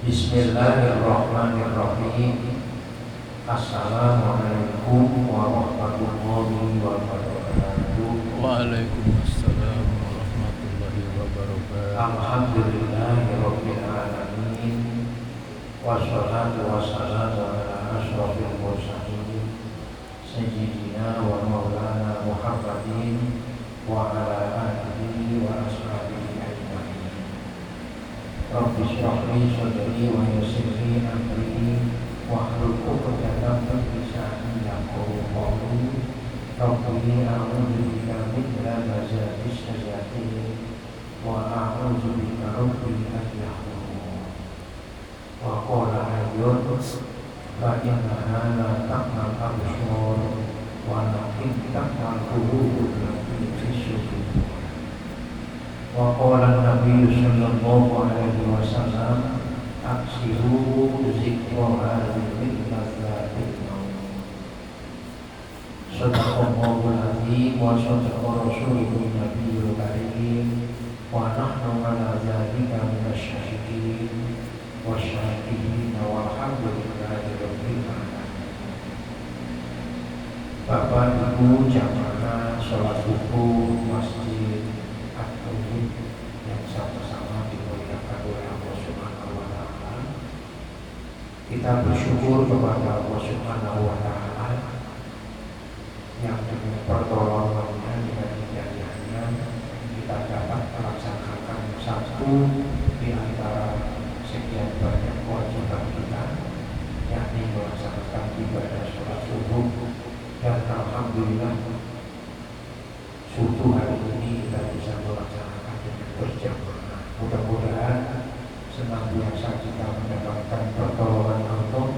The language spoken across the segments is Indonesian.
Bismillahirrahmanirrahim. Assalamualaikum warahmatullahi wabarakatuh. Waalaikumsalam warahmatullahi wabarakatuh. Alhamdulillahirabbil alamin. Wassalatu wassalamu ala asyrofil mursalin sayyidina wa maulana Muhammadin wa ala alihi wa ashabihi ajmain. Rabbi shrah li sadri wa yassir li amri wahlul 'uqdatam min lisani yafqahu qawli. Rabbi a'udzu bika min hamazatis syayatin wa a'udzu bika rabbi an yahdurun. Wa qala ayyun fa innaha la ta'mal absar walakin ta'mal qulubul lati fi sudur. Wa qala Nabi sallallahu alaihi wasallam aksiru zikra hadhihi al-lazzatil maut. Sadaqallahul azim wa sadaqa rasulun nabiyul karim wa nahnu ala dzalika minasyahidin wasyahidin walhamdulillahi rabbil alamin. Bapak Ibu jamaah salat subuh Masjid At-Tauhid yang sama-sama dimuliakan oleh Allah Subhanahu wa taala. Kita bersyukur kepada Allah Subhanahu wa taala yang dengan pertolongannya, dengan hidayahnya kita dapat melaksanakan satu di antara sekian banyak kewajiban kita, yakni melaksanakan ibadah sholat subuh. Dan alhamdulillah subuh hari ini kita bisa melaksanakan dengan berjamaah. Mudah-mudahan senantiasa kita mendapatkan pertolongan Allah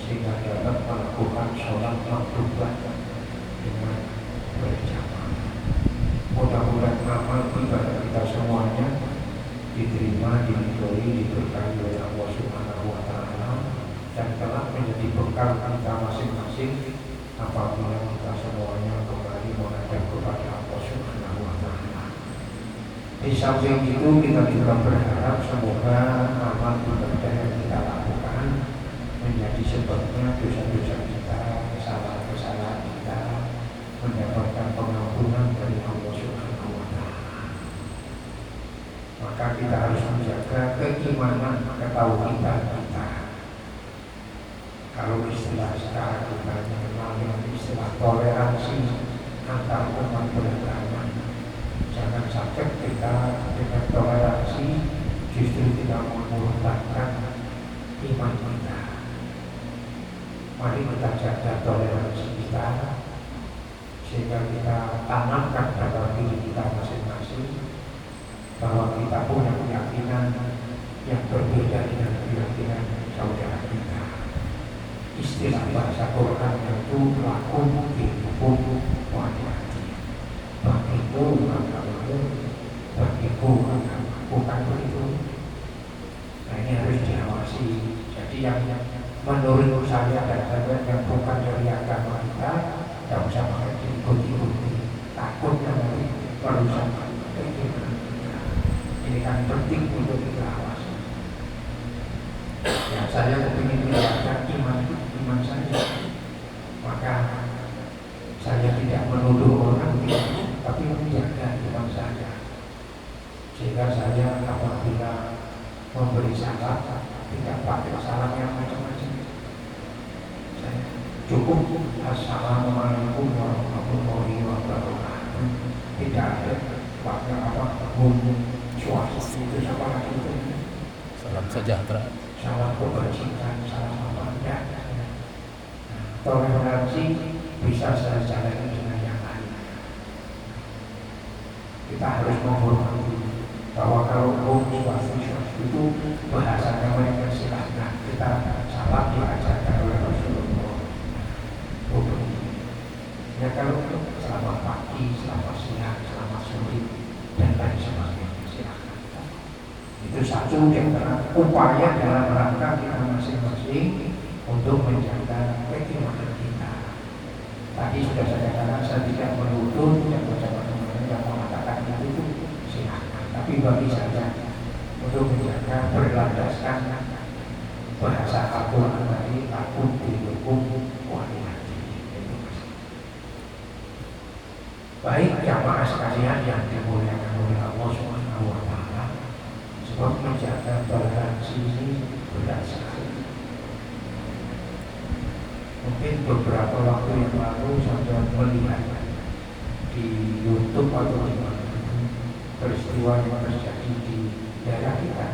sehingga dapat melakukan sholat maktubah dengan berjamaah. Mudah-mudahan amal ibadah kita semuanya diterima, diridhoi, diberkahi oleh Allah Subhanahu wa taala dan kelak menjadi bekal kita masing-masing apabila kita semuanya kembali menghadap kepada Allah Subhanahu wa taala. Di samping itu kita juga berharap semoga amal ibadah yang kita lakukan menjadi sebabnya dosa-dosa kita, kesalahan-kesalahan kita mendapatkan pengampunan dari Allah Subhanahu wa taala. Maka kita harus menjaga keimanan, ketauhidan kita. Kalau istilah sekarang kita mengenal dengan istilah toleransi antar umat beragama, jangan sampai kita dengan toleransi justru tidak mengorbankan iman kita. Mari kita jaga toleransi kita sehingga kita tanamkan dalam diri kita masing-masing bahwa kita punya keyakinan yang berbeda dengan keyakinan saudara kita. Istilah bahasa Quran itu lakum dinukum wajati. Bagiku agamamu, bagiku agamamu, bukan begitu. Nah ini harus diawasi. Jadi yang menurut saya dan saya yang bukan dari agama kita tidak usah pakai diikuti-ikuti. Takut nanti merusak keimanan kita. Ini kan penting untuk kita awasi. Ya, saya ingin menjaga iman saya, maka saya tidak menuduh orang tidak, tapi menjaga iman saya, sehingga saya apabila memberi salam tidak pakai salam yang macam-macam. Saya cukup assalamualaikum warahmatullahi wabarakatuh. Tidak ada pakai suasana itu apa lagi itu. Salam sejahtera. Salam kebajikan, salam apa enggak. Toleransi bisa saya jalani dengan yang lain. Kita harus menghormati bahwa kalau suatu itu bahasanya mereka silahkan, kita salam diajarkan oleh Rasulullah. Ya kalau selamat pagi, selamat siang, selamat sore dan lain sebagainya silahkan. Itu satu di antara upaya dalam rangka kita masing-masing untuk menjaga keimanan kita. Tadi sudah saya katakan, saya tidak menuduh yang macam-macam yang mengatakan itu silahkan. Tapi tapi bagi saya untuk menjaga berlandaskan bahasa Al-Quran tadi, aku dihukum wali-wali. Baik jamaah sekalian yang dimuliakan oleh Allah Subhanahu wa Ta'ala, sebab menjaga toleransi ini berat sekali. Mungkin beberapa waktu yang lalu saya melihat di YouTube atau di mana peristiwa yang terjadi di daerah kita,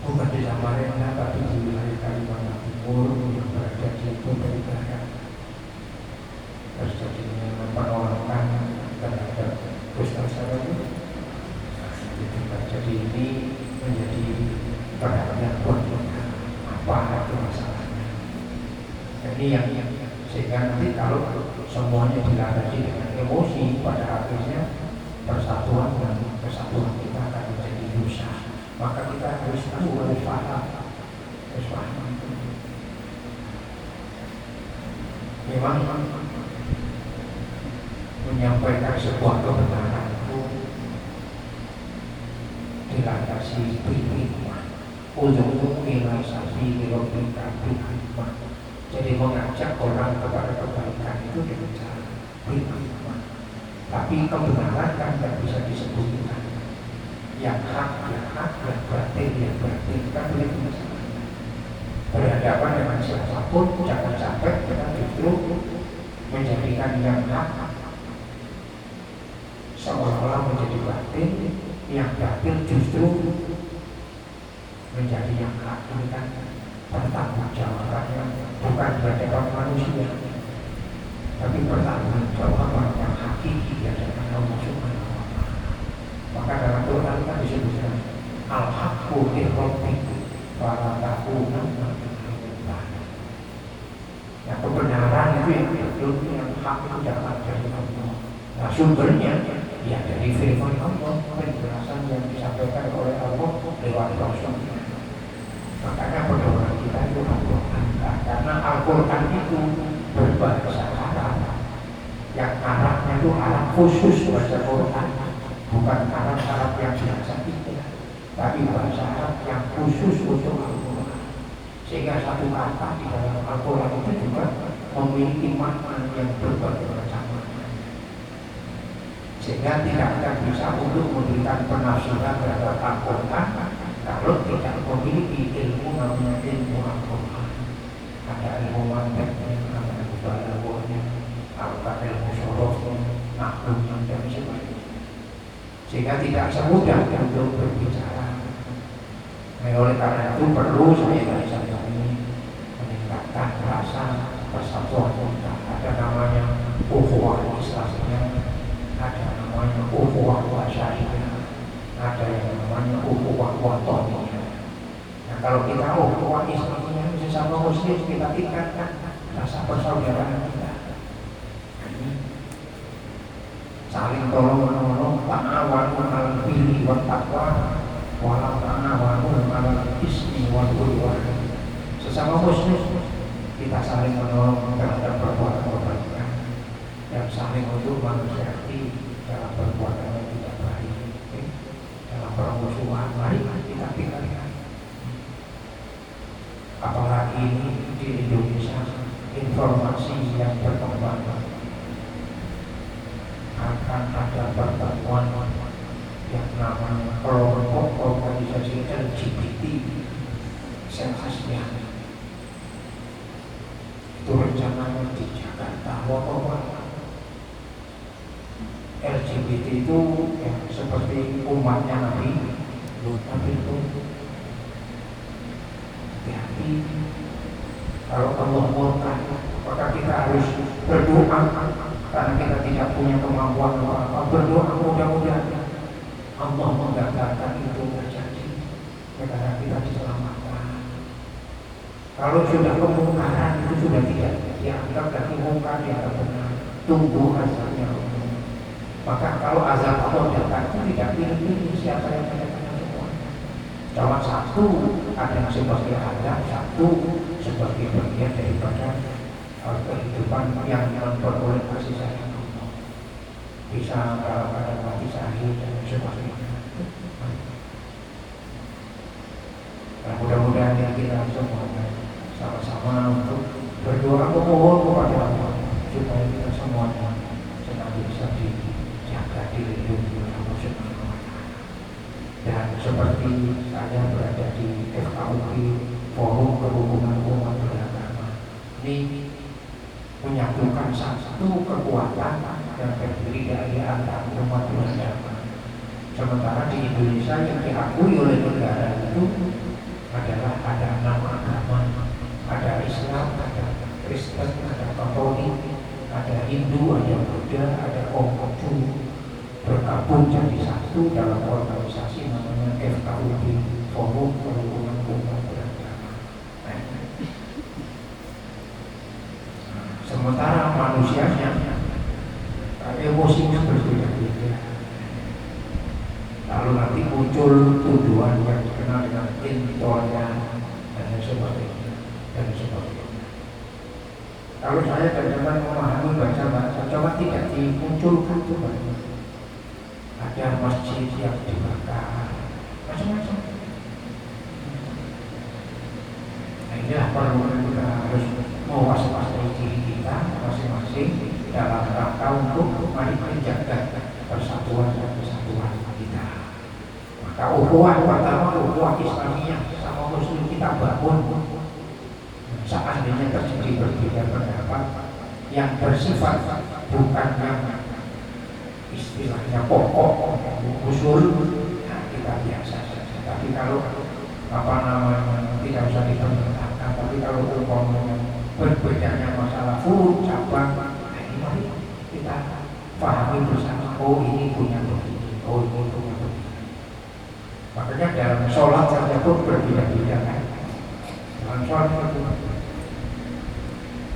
bukan di Samarinda tapi di wilayah Kalimantan Timur yang berada di Kutai Barat, terjadinya penolakan terhadap Ustaz itu. Jadi ini menjadi perhatian buat kita, apa itu masalahnya. Ini yang sehingga nanti kalau semuanya dilandasi dengan emosi, pada akhirnya persatuan dan kesatuan kita akan menjadi dosa. Maka kita harus tahu, harus paham. Memang menyampaikan sebuah kebenaran itu dilandasi hikmah. Ujung-ujung realisasi logika hikmah. Jadi mengajak orang kepada kebaikan itu dengan cara hikmah. Tapi kebenaran kan tidak bisa disebutkan. Yang hak, yang batil, kan begitu masalah. Berhadapan dengan siapapun, jangan sampai kita justru menjadikan yang hak seolah-olah menjadi batil, yang batil justru menjadi yang hak. Ini kan pertanggungjawabannya bukan berhadapan manusia, tapi pertanggungjawaban yang hakiki di hadapan Allah Subhanahu wa Ta'ala. Maka dalam Quran kan disebutkan al-haqqu min rabbik wa la takunanna minal mumtarin. Yang kebenaran itu yang betul, yang hak itu datang dari Allah. Nah sumbernya ya dari firman Allah, penjelasan yang disampaikan oleh Allah lewat Rasul. Makanya pedoman kita itu Al-Quran, karena Al-Quran itu berbahasa Arab, yang Arabnya itu Arab khusus bahasa Quran, bukan Arab yang biasa itu, tapi bahasa Arab yang khusus untuk Al-Quran. Sehingga satu kata di dalam Al-Quran itu juga memiliki makna yang berbagai macam makna, sehingga tidak akan bisa untuk memberikan penafsiran terhadap Al-Quran kalau tidak memiliki ilmu namanya ilmu Al-Quran. Ada ilmu manteknya, ada ilmu balaghahnya, ada ilmu sorofnya, nakhlunya, dan sebagainya. Sehingga tidak semudah untuk berbicara. Nah, oleh karena itu perlu saya ini meningkatkan rasa persatuan kita. Ada namanya ukhuwah Islamiyah, ada namanya ukhuwah wasyariah, ada yang namanya ukhuwah wataniyah. Nah, kalau kita ukhuwah Islamiyah sesama muslim, kita tingkatkan rasa persaudaraan kita. Saling tolong-menolong, ta'awanu 'alal birri wat taqwa wa la ta'awanu 'alal ismi wal 'udwan. Sesama muslim kita saling menolong terhadap perbuatan kebaikan dan saling untuk menasihati dalam perbuatan yang tidak baik. Dalam permusuhan, mari kita tinggalkan. Apalagi ini di Indonesia, informasi yang berkembang akan ada pertemuan yang namanya kelompok organisasi LGBT sensasinya. Itu rencananya di Jakarta. LGBT itu ya, seperti umatnya Nabi itu hati-hati. Kalau Allah murka, maka kita harus berdoa. Karena kita tidak punya kemampuan apa-apa, berdoa mudah-mudahan Allah menggagalkan itu terjadi, karena kita diselamatkan. Kalau sudah kemungkaran itu sudah tidak dianggap dari mungkar yang benar, tunggu azabnya. Maka kalau azab Allah datang itu tidak pilih-pilih siapa yang datang semua. Cuma satu ada yang sebagai azab, satu sebagai bagian daripada kehidupan yang diperoleh kasih sayang Allah. bisa dalam keadaan mati syahid dan sebagainya. Nah, mudah-mudahan kita semuanya sama-sama untuk berdoa memohon kepada Allah supaya kita semuanya senantiasa dijaga, dilindungi oleh Allah Subhanahu wa Ta'ala. Dan seperti saya berada di FKUP, Forum Kerukunan Umat Beragama, ini menyatukan satu kekuatan yang terdiri dari antar umat beragama. Sementara di Indonesia yang diakui oleh negara itu adalah ada 6 agama, ada Islam, ada Kristen, ada Katolik, ada Hindu, ada Buddha, ada Konghucu, bergabung jadi satu dalam organisasi namanya FKUB, Forum Kerukunan Umat Beragama. Sementara manusianya emosinya berbeda-beda. Lalu nanti muncul tuduhan yang dikenal dengan intoleran dan sebagainya dan sebagainya. Kalau saya teman-teman memahami baca-baca, coba tidak dimunculkan coba. Ada masjid yang dibakar, macam-macam. Nah, inilah perlu kita harus mewaspadai diri kita masing-masing dalam rangka untuk mari menjaga persatuan dan kesatuan kita. Maka ukhuwah pertama, ukhuwah Islamiyah sama Muslim kita bangun. Seandainya terjadi berbeda pendapat yang bersifat bukan yang istilahnya pokok, usul, nah kita biasa saja. Tapi kalau tidak usah dipertentangkan. Tapi kalau umpamanya berbedanya masalah furud, cabang, nah ini mari kita pahami bersama. Oh ini punya begini, oh ini punya begini. Makanya dalam sholat saja pun berbeda-beda kan. Dalam sholat itu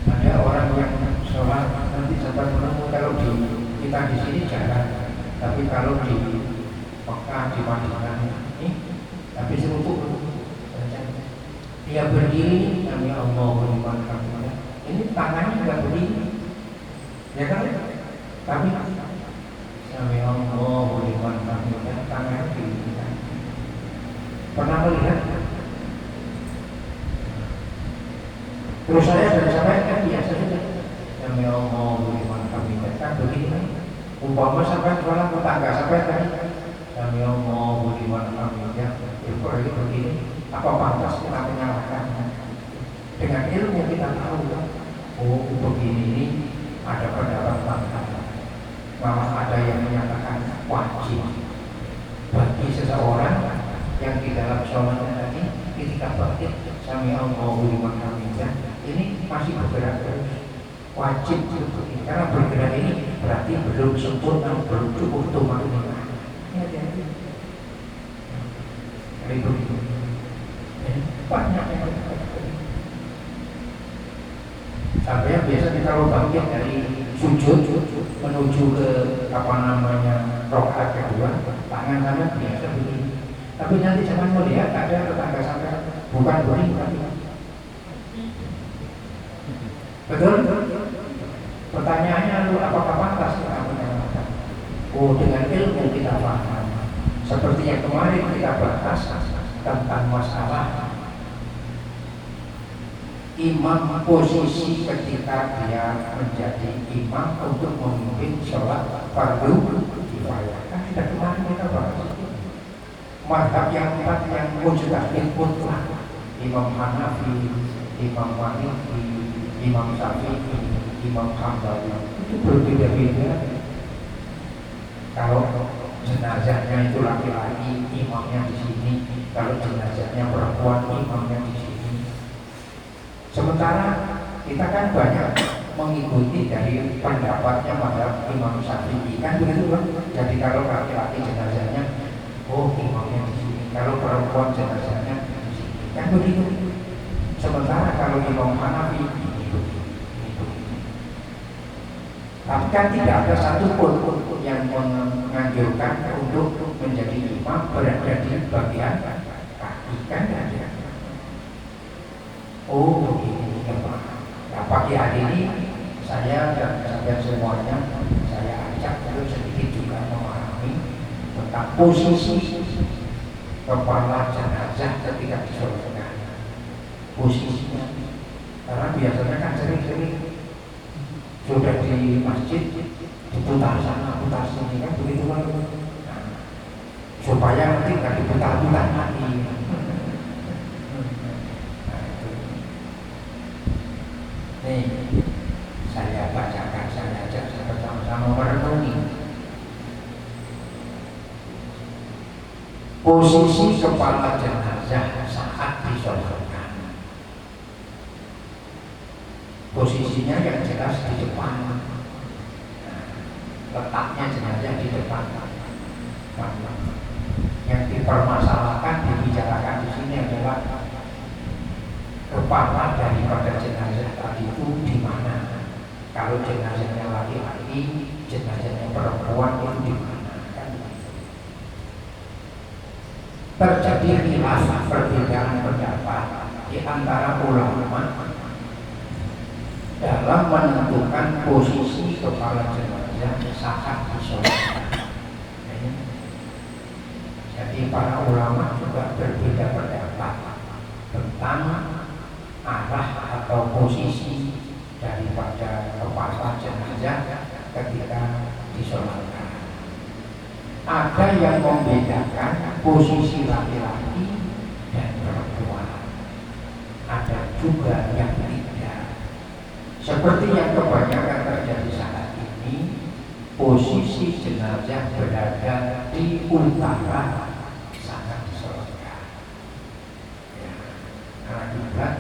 ada orang yang sholat nanti sampai menemu kalau kita di sini jarang, tapi kalau di Mekah, di Madinah ini, tapi seruput dia berdiri, ya Allah beriman kamu. Ini tangannya juga berdiri, ya kan? Tapi ya Allah beriman kamu, tangannya berdiri. Pernah melihat? Terus saya sudah sampaikan biasa saja. Ya Allah beriman kami, kan begini. Umpama sampai sholat tetangga sampai tadi. Ya Allah beriman kami, ya. Itu begini. Apa pantas kita menyalahkan? Dengan ilmu kita tahu, oh begini ini ada pendapat pantas. Malah ada yang menyatakan wajib bagi seseorang yang di dalam sholatnya tadi ketika bangkit sami Allahu liman hamidah ini masih bergerak terus, wajib seperti ini. Karena bergerak ini berarti belum sempurna, belum cukup tumak-tumak. Ya, begitu. Banyak yang sampai biasanya kalau bangkit dari sujud menuju ke rakaat kedua, tangan kanan biasa begini. Tapi nanti jangan melihat ada tetangga sampai bukan begini. Betul? Pertanyaannya lalu apakah pantas kita menyalahkan? Oh, dengan ilmu kita paham. Seperti yang kemarin kita bahas tentang masalah imam, posisi ketika dia menjadi imam untuk memimpin sholat fardu kifayah. Kan kita kemarin kita bahas mazhab yang empat yang mujtahid mutlak, Imam Hanafi, Imam Maliki, Imam Syafi'i, Imam Hambali, itu berbeda-beda. Kalau jenazahnya itu laki-laki, imamnya di sini. Kalau jenazahnya perempuan, imamnya di sini. Sementara kita kan banyak mengikuti dari pendapatnya mazhab Imam Syafi'i, kan begitu kan? Jadi kalau laki-laki jenazahnya, oh imamnya di sini. Kalau perempuan jenazahnya di sini, kan begitu. Sementara kalau Imam Hanafi tapi kan tidak ada satupun yang menganjurkan untuk menjadi imam berada di bagian kaki, kan ada. Oh begini ya Pak. Nah, pagi hari ini saya dan semuanya saya ajak untuk maka posisi kepala jenazah ketika disolatkan posisinya, karena biasanya kan sering-sering sudah di masjid diputar sana putar sini kan begitu kan, supaya nanti nggak diputar-putar lagi. Nih saya bacakan, saya ajak bersama-sama merenungi posisi kepala jenazah saat disolatkan. Posisinya yang jelas di depan, letaknya jenazah di depan. Yang dipermasalahkan, dibicarakan di sini adalah kepala daripada jenazah tadi itu di mana. Kalau jenazahnya laki-laki, jenazahnya perempuan itu di mana? Kan? Terjadi khilaf, perbedaan pendapat di antara ulama dalam menentukan posisi kepala jenazah saat disolatkan. Jadi para ulama juga berbeda pendapat tentang arah atau posisi daripada kepala jenazah ketika disolatkan. Ada yang membedakan posisi laki-laki dan perempuan, ada juga yang tidak. Seperti yang kebanyakan terjadi saat ini, posisi jenazah berada di utara saat disolatkan. Ya, karena kiblat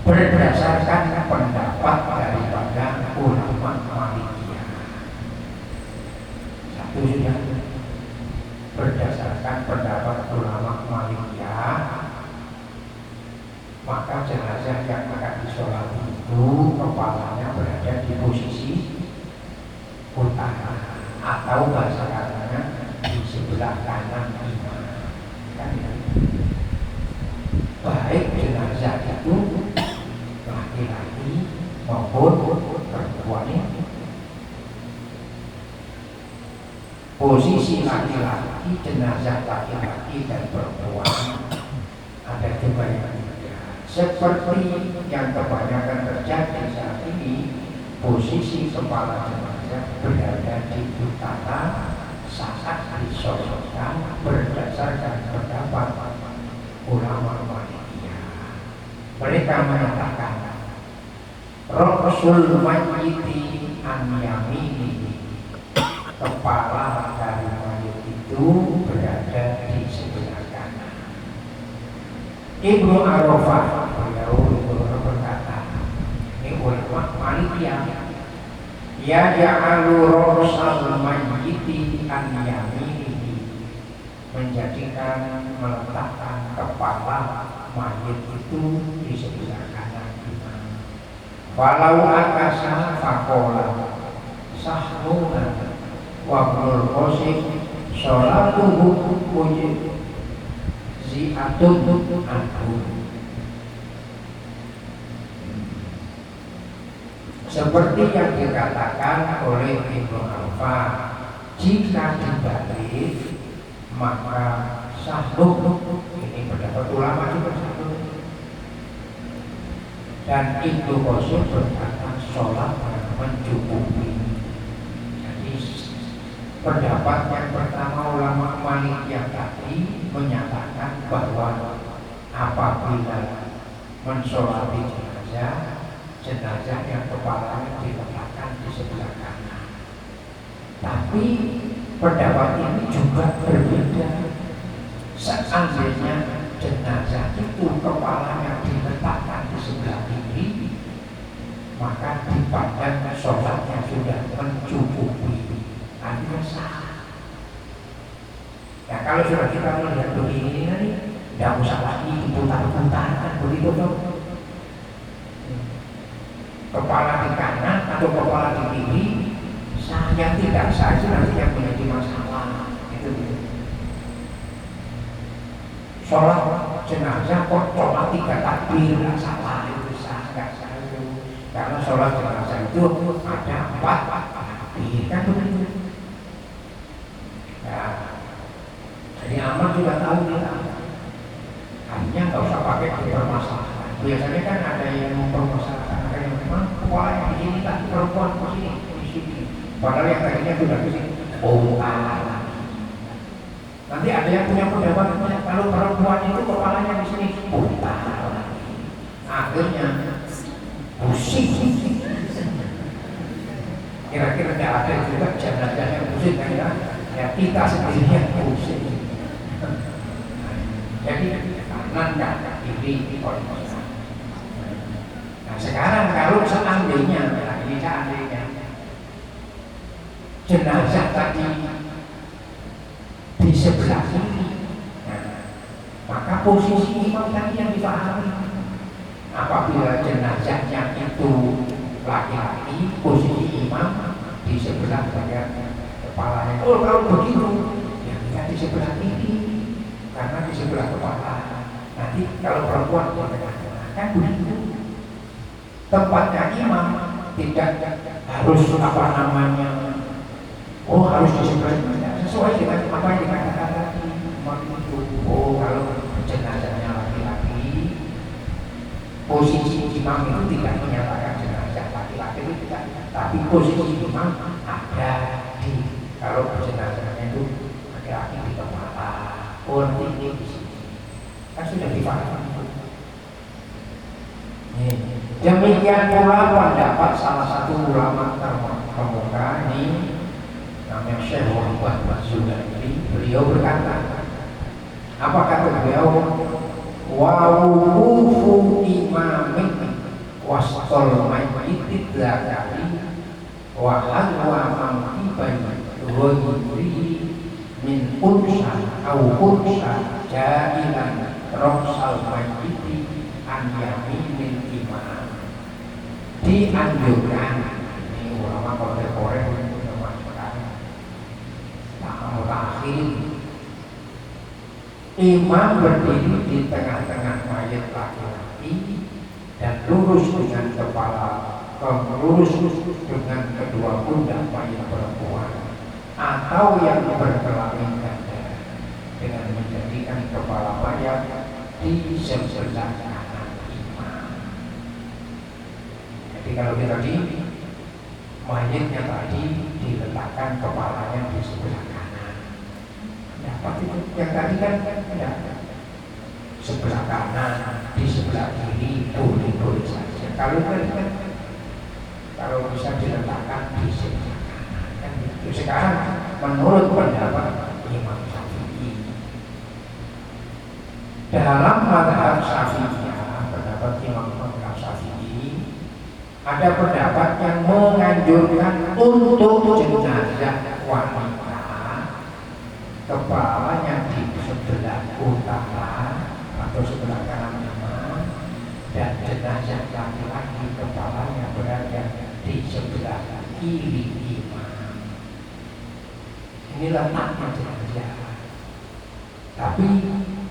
berdasarkan pendapat daripada ulama Malikiyah. Satu sudah, berdasarkan pendapat ulama Malikiyah, maka jenazah yang akan disolati itu kepalanya berada di posisi utara, atau bahasa katanya di sebelah kanan imam. Kan ya? Baik jenazah itu laki-laki maupun perempuan. Posisi laki-laki, jenazah laki-laki dan perempuan ada juga yang seperti yang kebanyakan terjadi saat ini. Posisi kepala jenazah berada di utara saat disolatkan berdasarkan pendapat ulama Malikiyah. Mereka menyatakan Rasul mayyiti an yamini, kepala dari mayit itu berada di sebelah kanan. Ibnu Arafah beliau berkata, ini ulama Malikiyah, ya ja'alu Rasul mayyiti an yamini, menjadikan meletakkan kepala mayit itu di sebelah kanan imam. Walau akasa fakola sahnunan wabnul qasim sholatuhu wujud zi'atun anhu. Seperti yang dikatakan oleh Ibnu Arafah, jika dibalik maka sahnuh, ini pendapat ulama juga sahnuh, dan Ibnu Qasim berkata sholat mencukupi. Jadi pendapat yang pertama ulama Malikiyah tadi menyatakan bahwa apabila mensolati jenazah yang kepalanya diletakkan di sebelah kanan. Tapi pendapat ini juga berbeda. Seandainya jenazah itu kepalanya diletakkan di sebelah kiri, maka dipandang sholatnya sudah mencukupi, artinya sah. Nah, kalau sudah kita melihat begini nih, tidak usah lagi diputar-putar, begitu dong. Kepala di kanan atau kepala di kiri, sah yang tidak sah itu nanti yang menjadi masalah. Itu dia. Sholat jenazah kok sholat 3 takbir, nggak salah, itu sah, nggak sah itu. Karena sholat jenazah itu ada 4 kan begitu. Ya, jadi aman juga tahu kita. Artinya nggak usah pakai permasalahan. Biasanya kan ada yang mempermasalahkan, ada yang memang kepalanya di sini tak perempuan di sini. Padahal yang tadinya sudah di sini. Oh, nanti ada yang punya pendapat kalau perempuan itu kepalanya di sini. Akhirnya pusing. Kira-kira tidak ada juga jenazah yang pusing kan ya kita sendiri yang pusing. Jadi kanan dan kiri koordinasi. Nah sekarang kalau seandainya, ini seandainya jenazah tadi di sebelah kiri, maka posisi imam tadi yang dipahami. Apabila jenazahnya itu laki-laki, posisi imam di sebelah bagian kepalanya. Oh kalau begitu, ya kita di sebelah kiri. Karena di sebelah kepala. Nanti kalau perempuan kan begitu. Tempatnya imam tidak harus apa namanya. Oh harus di sebelah mana? Sesuai dengan apa yang dikatakan tadi. Oh kalau jenazahnya laki-laki, posisi imam itu tidak menyatakan jenazah laki-laki itu tidak. Tapi posisi imam ada di kalau jenazahnya itu laki-laki di kepala. Orang ini kan sudah dipahami. Demikian pula pendapat salah satu ulama terkemuka ini namanya Syekh Muhammad Zuhairi. Beliau berkata, apa kata beliau? Wa wuqufu imamin wasqal mayyit dzakari wa halwa mamkibai ghayri min unsa au unsa jailan roksal mayyiti an yaminil imam. Dianjurkan, ini ulama kontemporer mutakhir, imam berdiri di tengah-tengah mayat laki-laki dan lurus dengan kepala, lurus dengan kedua pundak mayat perempuan, atau yang berkelamin ganda dengan menjadikan kepala mayat di sebelah kanan imam. Jadi kalau kita di mayatnya tadi diletakkan kepalanya di sebelah kanan. Dapat itu yang tadi kan ya, sebelah kanan, di sebelah kiri boleh-boleh saja. Kalau bisa diletakkan di sebelah kanan kan itu. Sekarang menurut pendapat Imam Syafi'i, dalam mazhab Syafi'iyah, pendapat Imam Syafi'i, ada pendapat yang menganjurkan untuk jenazah wanita kepalanya di sebelah utara atau sebelah kanan imam, dan jenazah laki-laki kepalanya berada di sebelah kiri imam. Ini letaknya jenazah. Tapi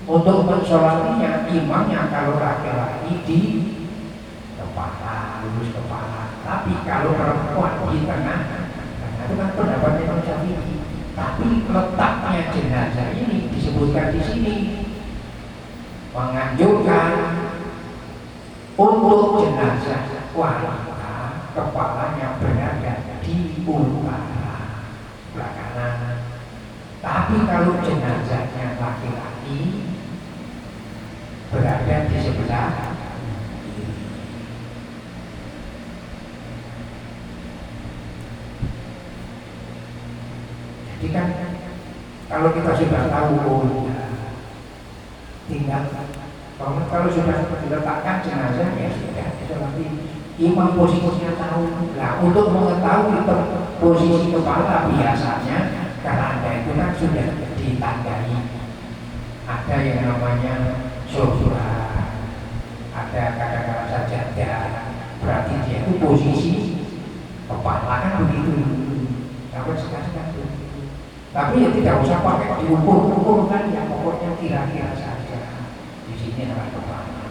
untuk mensolatinya imamnya kalau laki-laki di kepala, lurus kepala. Tapi kalau perempuan di tengah, karena itu kan pendapatnya Imam Syafi'i. Tapi letaknya jenazah ini disebutkan di sini menganjurkan untuk jenazah wanita kepalanya berada di utara sebelah kanan. Tapi kalau jenazahnya laki-laki berada di sebelah kiri. Jadi kan kalau kita sudah tahu tinggal kalau sudah diletakkan jenazah ya sudah, tapi imam posisinya tahu. Nah untuk mengetahui posisi kepala biasanya karena itu kan sudah ditandai, ada yang namanya surah, ada kata-kata sajadah, berarti dia itu posisi kepala kan begitu. Sampai sekarang tapi ya tidak usah pakai diukur-ukur kan, yang pokoknya kira-kira saja di sini adalah kepala.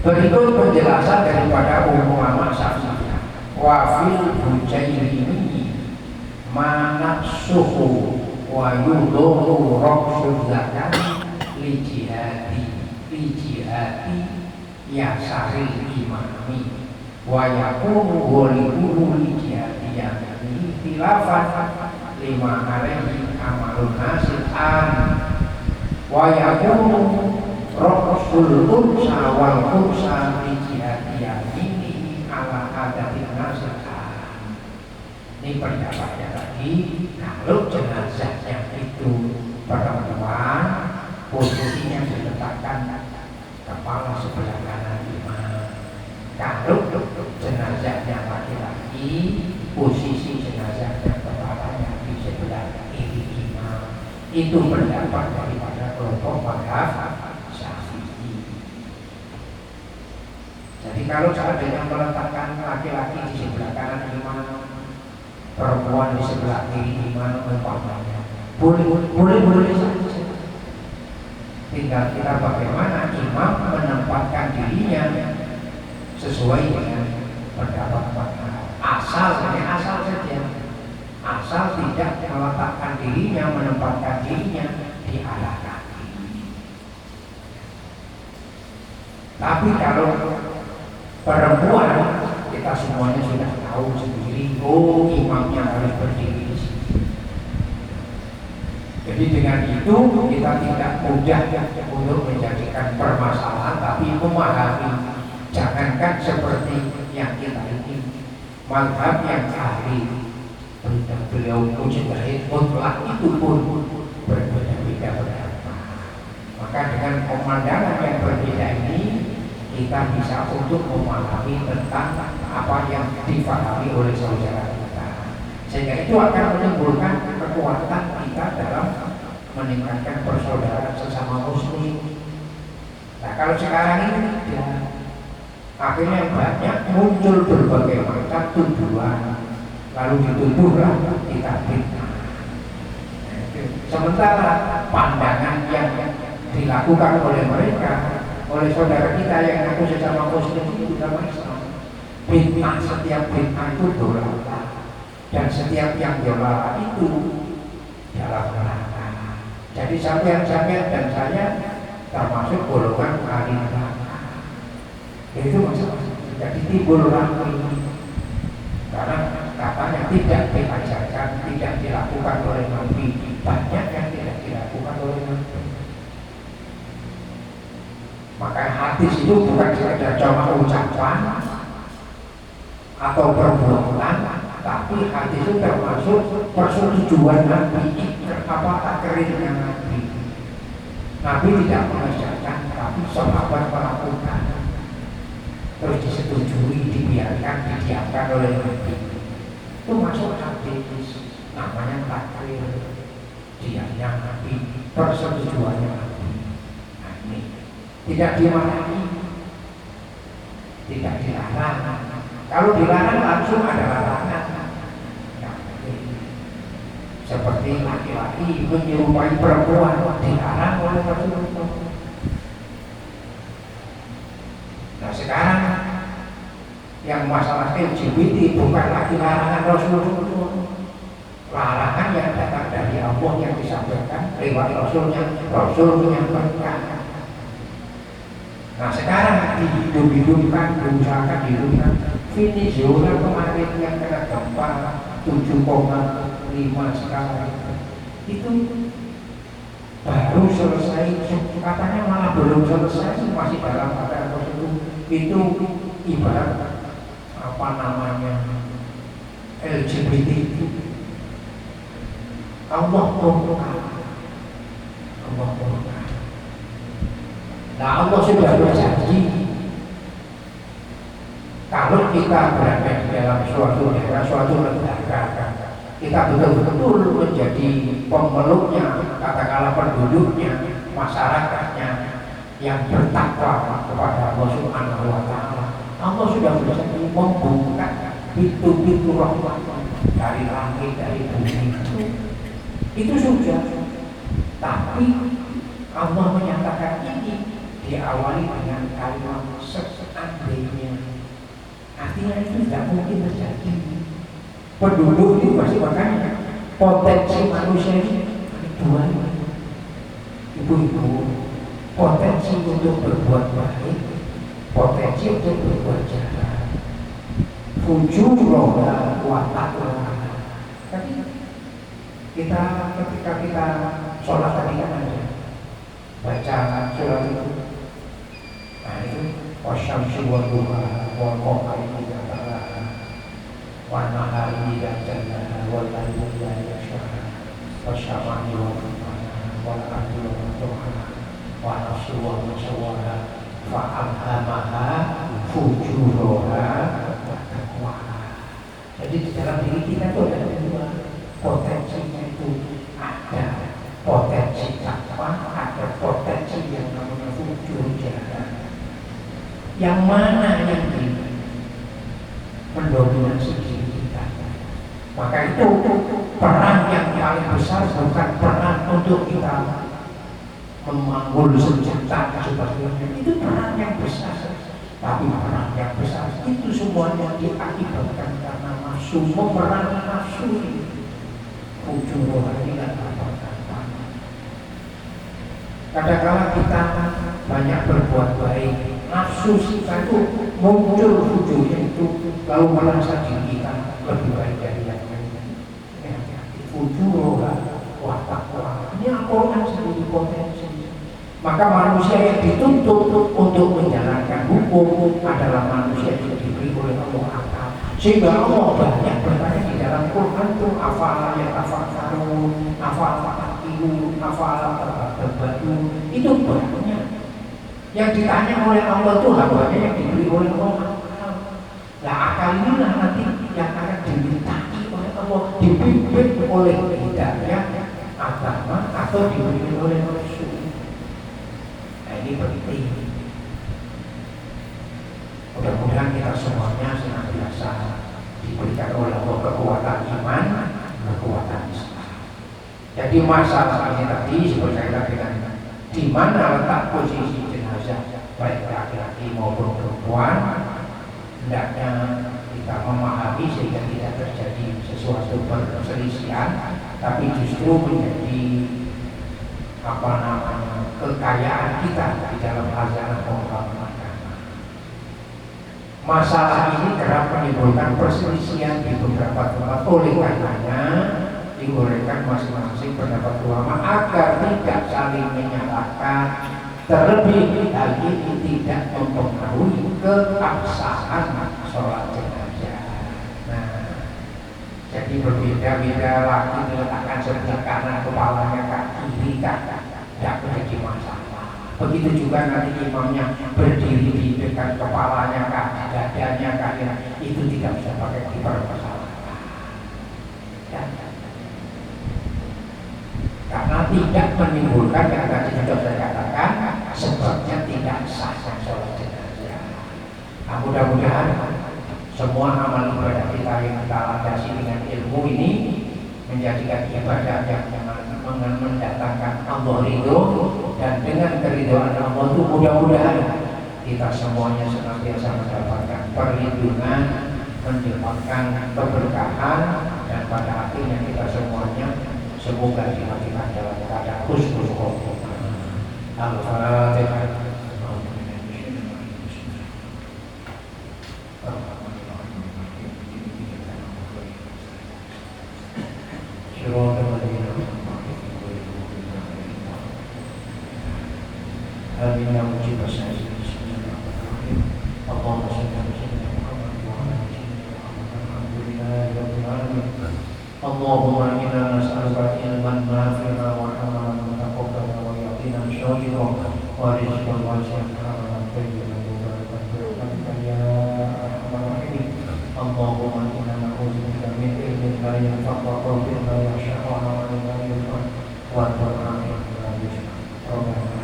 Berikut penjelasan daripada ulama Syafi'iyah. wa fil bujaini manaksuhu wa yudhuru raqsul zakat li jihadi yasaril imami wa yakunu ghulibuhu li jihadi yani khilafan lima alaihi amalun nasihan wa yakunu raqsul unsa wal unsa li jihadi yani ala adatin nasihan. Ini pendapatnya lagi, kalau jenazahnya itu perempuan, posisinya diletakkan kepala sebelah kanan imam. Kalau jenazahnya laki-laki, posisi jenazahnya kepalanya di sebelah kiri imam. Itu pendapat daripada kelompok mazhab Syafi'i. Jadi kalau seandainya meletakkan laki-laki di sebelah kanan imam, perempuan di sebelah kiri imam umpamanya, boleh saja. Tinggal kita bagaimana imam menempatkan dirinya sesuai dengan pendapat mazhab. Asal tidak meletakkan dirinya, menempatkan dirinya di arah kaki. Tapi kalau perempuan, kita semuanya sudah tahu sendiri, oh imamnya harus berdiri di sini. Jadi dengan itu kita tidak mudah untuk menjadikan permasalahan, tapi memahami. Jangankan seperti yang kita ini, mazhab yang ahli beliau mujtahid mutlak itu pun berbeda-beda pendapat. Maka dengan pemandangan yang berbeda ini, kita bisa untuk memahami tentang apa yang difahami oleh saudara kita, sehingga itu akan menimbulkan kekuatan kita dalam meningkatkan persaudaraan sesama muslim. Nah kalau sekarang ini akhirnya banyak muncul berbagai macam tuduhan, lalu dituduhlah kita fitnah. Sementara pandangan yang dilakukan oleh mereka, oleh saudara kita yang ngaku sesama muslim itu sudah Islam. Fitnah, setiap fitnah itu dolala, dan setiap yang dolala itu dalam neraka. Jadi sampean dan saya termasuk golongan ahli neraka. Itu masalah. Jadi timbul rapi karena katanya tidak diajarkan, tidak dilakukan oleh Nabi. Banyak yang tidak dilakukan oleh Nabi. Maka hadis itu bukan sekedar cuma ucapan atau perbuatan, tapi hadis itu termasuk persetujuan Nabi, apa akhirnya Nabi. Nabi tidak mengajarkan, tapi sahabat melakukan, terus disetujui, dibiarkan, didiamkan oleh Nabi. Itu masuk hadis, namanya takrir, diamnya Nabi, persetujuannya Nabi. Nah, ini tidak dimarahi, tidak dilarang. Kalau dilarang langsung ada larangan. Seperti laki-laki menyerupai perempuan, dilarang oleh Rasulullah. Nah sekarang yang masalah LGBT bukan lagi larangan Rasulullah, larangan yang datang dari Allah yang disampaikan lewat Rasul menyampaikan. Nah sekarang dihidup-hidupkan, berusahakan dihidupkan. Venezuela kemarin yang kena gempa 7,5 sekarang itu baru selesai, katanya malah belum selesai, masih dalam keadaan itu ibarat apa namanya LGBT itu Allah murka. Nah Allah sudah berjanji kalau kita berada di dalam suatu daerah, suatu negara, kita betul-betul menjadi pemeluknya, katakanlah penduduknya, masyarakatnya yang bertakwa kepada Allah Subhanahu wa Ta'ala. Allah sudah berjanji membuka pintu-pintu rahmat dari langit, dari bumi. Itu sudah. Tapi Allah menyatakan ini diawali dengan kalimat seandainya. Artinya itu tidak mungkin terjadi. Penduduk itu masih makanya potensi manusia ini dua. Ibu-ibu, potensi untuk berbuat baik, potensi untuk berbuat jahat. Fujur wa taqwa. Tapi kita ketika kita sholat tadi kan ada baca surat itu. Nah itu wasyamsi wa duha wa qamari idza talaha wa nahari idza jallaha wal layli idza yaghshaha wasyamsi wa duha wal ardi wa ma tawaha wa nafsi wa ma sawaha fa alhamaha fujuraha wa taqwaha. Jadi di dalam diri kita itu ada dua, potensinya itu ada potensi takwa, ada potensi yang namanya fujur jahat. Yang mana yang mendominasi diri kita? Maka itu peran yang paling besar bukan peran untuk kita memanggul senjata sebagainya, itu peran yang besar. Tapi peran yang besar itu semuanya diakibatkan karena nafsu, memerangi nafsu ini. Ujung rohani dan apa-apa. Kadang-kadang kita banyak berbuat baik, nafsu kita itu muncul ujungnya itu lalu merasa diri kita lebih baik dari yang lain. Ujung rohani, watakwa. Ini Al-Quran sendiri potensi. Maka manusia yang dituntut untuk menjalankan hukum adalah manusia yang diberi oleh Allah akal. Sehingga Allah banyak bertanya di dalam Quran itu afala yatafakkarun, afala taqilu, afala tadabbarun. Itu banyak. Yang ditanya oleh Allah itu hambanya yang diberi oleh Allah akal. Nah akal inilah nanti yang akan dimintai oleh Allah, dipimpin oleh hidayah agama atau dipimpin oleh Rasul. Nah ini penting. Mudah-mudahan kita semuanya senantiasa diberikan oleh Allah kekuatan iman, kekuatan Islam. Jadi masalah ini tadi seperti saya katakan, di mana letak posisi jenazah baik laki-laki maupun perempuan, hendaknya kita memahami sehingga tidak terjadi sesuatu perselisihan, tapi justru menjadi kekayaan kita di dalam hazanah pengalaman. Masalah ini kerap menimbulkan perselisihan di beberapa tempat. Oleh karenanya digorengkan masing-masing pendapat ulama agar tidak saling menyalahkan, terlebih lagi tidak mempengaruhi keabsahan sholat jenazah. Nah, jadi berbeda-beda laki diletakkan sebelah kanan kepalanya ke kiri tidak menjadi masalah. Begitu juga nanti imamnya berdiri di dekat kepalanya kaki, dadanya kaki, itu tidak bisa pakai dipermasalahkan. Karena tidak menimbulkan yang tadi sudah saya katakan, sebabnya tidak sah sholat jenazah. Nah, mudah-mudahan semua amal ibadah kita yang kita landasi dengan ilmu ini menjadikan ibadah yang mendatangkan Allah ridho, dan dengan keridhaan Allah itu mudah-mudahan kita semuanya senantiasa mendapatkan perlindungan, mendapatkan keberkahan, dan pada akhirnya kita semuanya semoga dimatikan dalam keadaan husnul khotimah. Al-Fatihah. Amin ya mujib as-sa'il. Allahumma shalli ala sayyidina Muhammad wa ala ali sayyidina Muhammad. Alhamdulillahi rabbil alamin. Allahumma inna nas'aluka ilman nafi'an wa amalan mutaqabbalan wa yaqinan shadiqan wa rizqan wasi'an halalan tayyiban mubarakan birahmatika ya arhamar rahimin. Allahumma inna na'udzubika min ilmin la yanfa' wa qawlin la yakhsha' wa amalin la yurfa' wa du'a'in la yusma'. Rabbana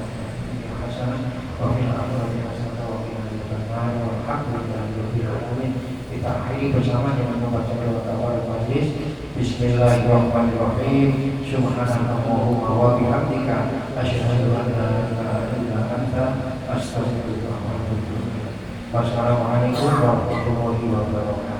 kita akhiri bersama dengan membaca doa tawarruk majlis. Bismillahirrahmanirrahim. Subhanallahumma wa bihamdika asyhadu an la ilaha illa anta astaghfiruka wa atubu ilaik. Wassalamualaikum warahmatullahi wabarakatuh.